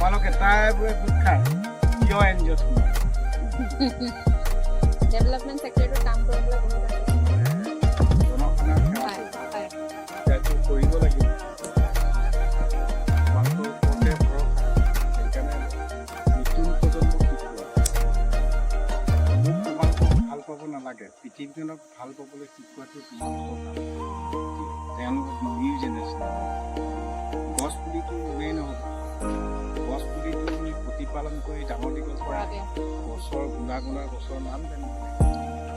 তোমালোক এটাইবোৰে গোট খাই কিয় এনজিঅ'ত সোমাই ডেভেলপমেণ্ট ছেক্টৰটোত কাম কৰিবলৈ বহুত আছে জনসাধাৰণ সেৱা এতিয়াতো কৰিব লাগিব তোমালোকৰ ওপৰতে ভৰসা সেইকাৰণে নতুন প্ৰজন্মক শিকোৱা মোক তোমালোকক ভাল পাব নালাগে পৃথিৱীখনক ভাল পাবলৈ শিকোৱাটো তেওঁলোকক নিউ জেনেৰেশ্যন গছ পুলিটো ৰুৱেই নহ'ব গছ পুলিটো তুমি প্ৰতিপালন কৰি ডাঙৰ দীঘল কৰা গছৰ গুণাগুণৰ গছৰ নাম জানিব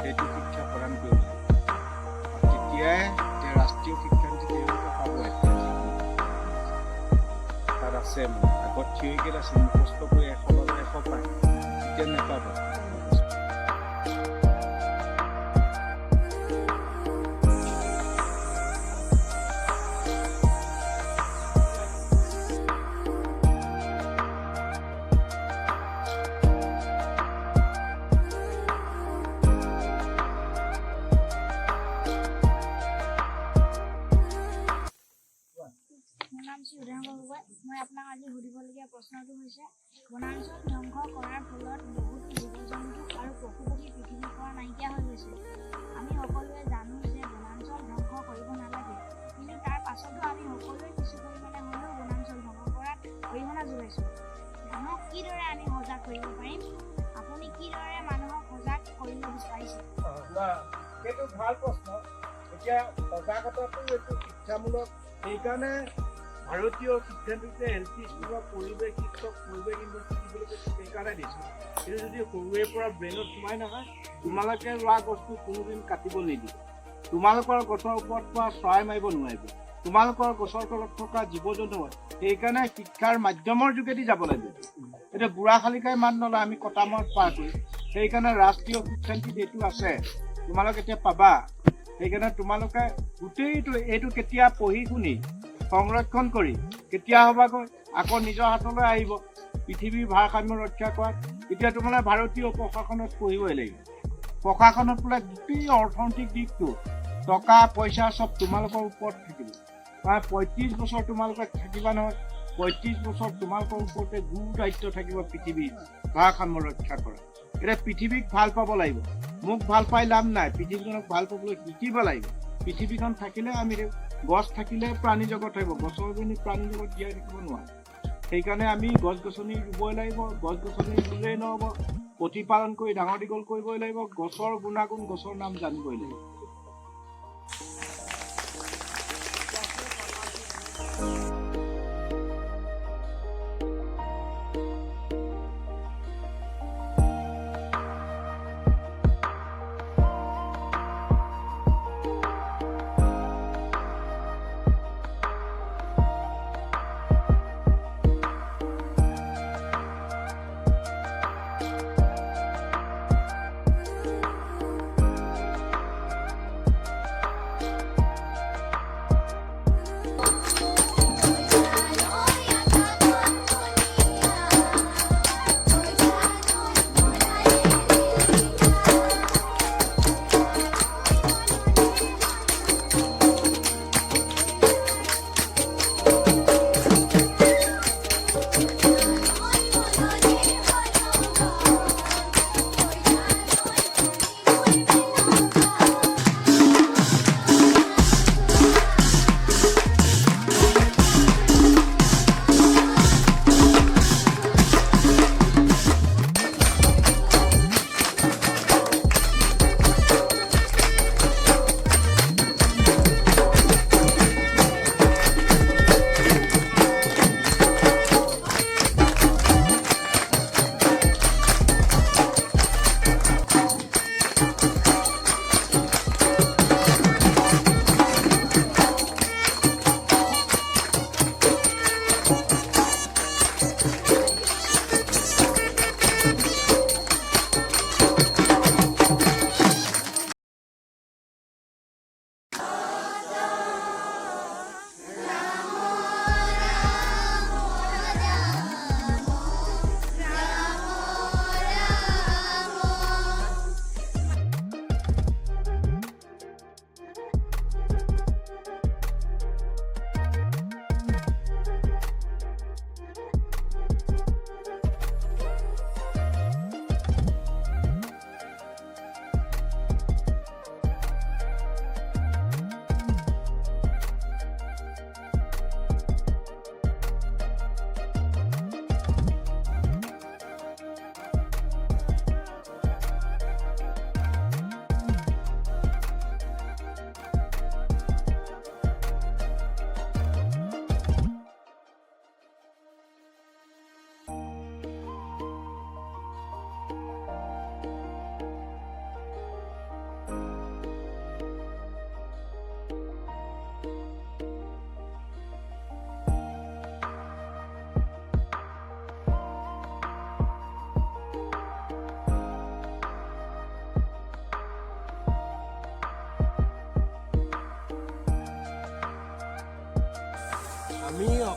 সেইটো শিক্ষা প্ৰদান কৰিব লাগিব তেতিয়াই এতিয়া ৰাষ্ট্ৰীয় শিক্ষানীতি তেওঁলোকে পাব তাত আছে মানে আগত থিয়ৰিকেল আছিল মুখস্থ কৰি 100 পালে 100 পায় এতিয়া নেপাব মোৰ নাম শ্ৰী উদয়ন গগৈ মই আপোনাক আজি সুধিবলগীয়া প্ৰশ্নটো হৈছে বনাঞ্চল ধ্বংস কৰাৰ ফলত বহুতো জীৱ জন্তু আৰু পশু পক্ষী পৃথিৱীৰ পৰা নাইকিয়া হৈ গৈছে আমি সকলোৱে জানো যে বনাঞ্চল ধ্বংস কৰিব নালাগে কিন্তু তাৰ পাছতো আমি সকলোৱে কিছু পৰিমাণে হ'লেও বনাঞ্চল ধ্বংস কৰাত অৰিহণা যোগাইছোঁ মানুহক কিদৰে আমি সজাগ কৰিব পাৰিম আপুনি কিদৰে মানুহক সজাগ কৰিব বিচাৰিছে সেইটো ভাল প্ৰশ্ন এতিয়া সজাগতাটো এইটো শিক্ষামূলক সেইকাৰণে ভাৰতীয় শিক্ষানীতিতে LP স্কুলৰ পৰিৱেশ শিক্ষক পৰিৱেশ ইউনিভাৰ্চিটি বুলি সেইকাৰণে দিছোঁ কিন্তু যদি সৰুৰে পৰা ব্ৰেইনত সোমাই নহয় তোমালোকে ৰোৱা গছটো কোনোদিন কাটিব নিদিব তোমালোকৰ গছৰ ওপৰত পৰা চৰাই মাৰিব নোৱাৰিব তোমালোকৰ গছৰ তলত থকা জীৱ জন্তু সেইকাৰণে শিক্ষাৰ মাধ্যমৰ যোগেদি যাব লাগিব এতিয়া বুঢ়া শালিকাই মান নলয় আমি কটামত পাৰ কৰি সেইকাৰণে ৰাষ্ট্ৰীয় শিক্ষানীতিত এইটো আছে তোমালোক এতিয়া পাবা সেইকাৰণে তোমালোকে গোটেইটো এইটো কেতিয়া পঢ়ি শুনি সংৰক্ষণ কৰি কেতিয়া হ'বাগৈ আকৌ নিজৰ হাতলৈ আহিব পৃথিৱীৰ ভাৰসাম্য ৰক্ষা কৰাত এতিয়া তোমালোকে ভাৰতীয় প্ৰশাসনত পঢ়িবই লাগিব প্ৰশাসনত বোলে গোটেই অৰ্থনৈতিক দিশটো টকা পইচা চব তোমালোকৰ ওপৰত থাকিব 35 বছৰ তোমালোকে থাকিবা নহয় 35 বছৰ তোমালোকৰ ওপৰতে গুৰু দায়িত্ব থাকিব পৃথিৱীৰ ভাৰসাম্য ৰক্ষা কৰা এতিয়া পৃথিৱীক ভাল পাব লাগিব মোক ভাল পাই লাভ নাই পৃথিৱীখনক ভাল পাবলৈ শিকিব লাগিব পৃথিৱীখন থাকিলে আমি গছ থাকিলে প্ৰাণী জগত থাকিব গছৰ বিনে প্ৰাণী জগত জীয়াই থাকিব নোৱাৰে সেইকাৰণে আমি গছ গছনি ৰুবই লাগিব গছ গছনি ৰুলেই নহ'ব প্ৰতিপালন কৰি ডাঙৰ দীঘল কৰিবই লাগিব গছৰ গুণাগুণ গছৰ নাম জানিবই লাগিব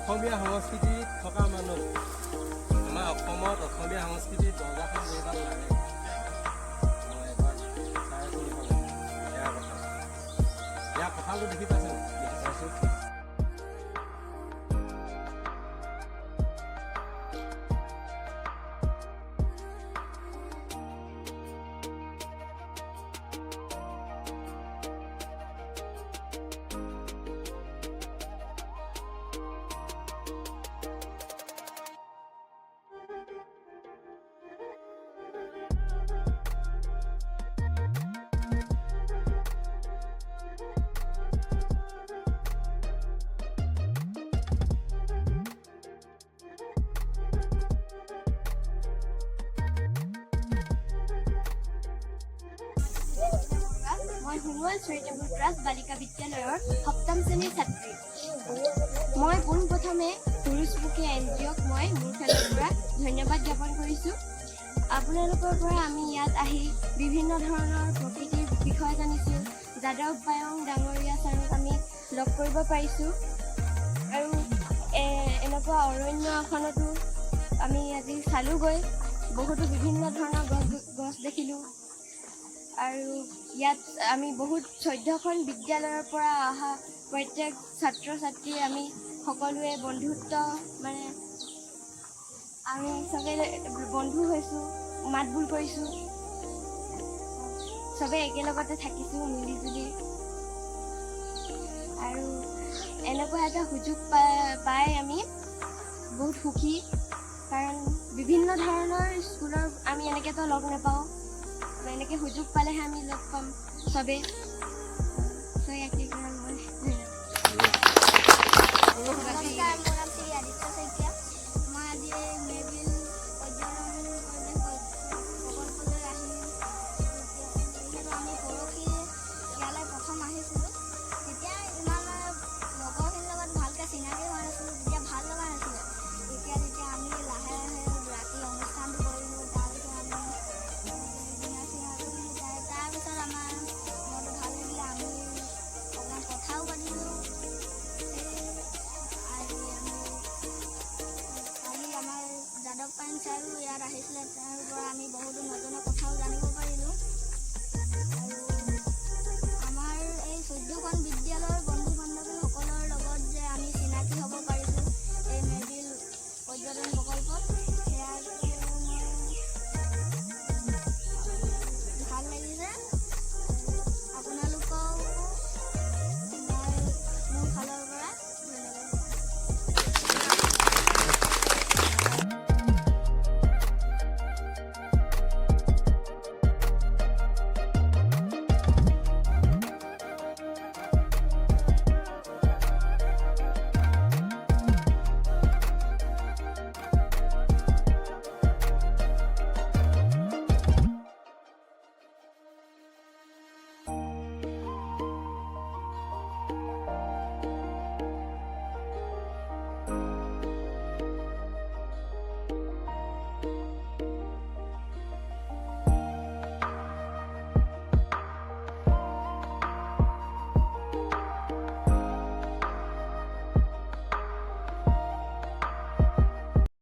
অসমীয়া সংস্কৃতিত থকা মানুহ আমাৰ অসমত অসমীয়া সংস্কৃতিত দৰ্জাখন কেইডাল লাগে মই এবাৰ চাই আছোঁ ইফালে ইয়াৰ কথা ইয়াৰ কথাটো দেখি পাইছোঁ দেখি পাইছোঁ মই সোণোৱাল চেৰিটেবল ট্ৰাষ্ট বালিকা বিদ্যালয়ৰ সপ্তম শ্ৰেণীৰ ছাত্ৰী। মই পোনপ্ৰথমে পুৰুষ বুকে NGOক মই মোৰ ফালৰ পৰা ধন্যবাদ জ্ঞাপন কৰিছোঁ। আপোনালোকৰ পৰা আমি ইয়াত আহি বিভিন্ন ধৰণৰ প্ৰকৃতিৰ বিষয়ে জানিছোঁ। যাদৱ পায়ং ডাঙৰীয়া ছাৰক আমি লগ কৰিব পাৰিছোঁ আৰু এনেকুৱা অৰণ্য এখনতো আমি আজি চালোঁগৈ। বহুতো বিভিন্ন ধৰণৰ গছ দেখিলোঁ আৰু ইয়াত আমি বহুত 14খন বিদ্যালয়ৰ পৰা অহা প্ৰত্যেক ছাত্ৰ ছাত্ৰী আমি সকলোৱে বন্ধুত্ব মানে আমি চবেই বন্ধু হৈছোঁ, মাত বোল কৰিছোঁ, চবেই একেলগতে থাকিছোঁ মিলিজুলি। আৰু এনেকুৱা এটা সুযোগ পাই আমি বহুত সুখী, কাৰণ বিভিন্ন ধৰণৰ স্কুলৰ আমি এনেকৈতো লগ নাপাওঁ। এনেকৈ সুযোগ পালেহে আমি লগ পাম চবেই। নমস্কাৰ, মোৰ নাম শ্ৰী আদিত্য শইকীয়া। মই আজি মেবিল পৰ্যটন পৰিৱেশ প্ৰকল্পলৈ আহিলোঁ। যিহেতু আমি পৰহি ইয়ালৈ প্ৰথম আহিছিলোঁ, তেতিয়া ইমান লগৰখিনিৰ লগত ভালকৈ চিনাকি হোৱা নাছিলোঁ, তেতিয়া ভাল লগা নাছিলে। এতিয়া যেতিয়া আমি লাহে লাহে ৰাতি অনুষ্ঠানটো কৰিলোঁ, তাৰপিছত আমি তাৰপিছত আমাৰ মনটো ভাল লাগিলে। আমি অকণমান কথাও পাতিলোঁ। আজি আমাৰ যাদৱ পায়ং ছাৰো ইয়াত আহিছিলে, তেওঁৰ পৰা আমি বহুতো নজনা কথাও জানিব পাৰিলোঁ। আৰু আমাৰ এই 14খন বিদ্যালয়ৰ বন্ধু বান্ধৱীসকলৰ লগত যে আমি চিনাকি হ'ব পাৰিছোঁ এই মেবিল পৰ্যটন প্ৰকল্পত।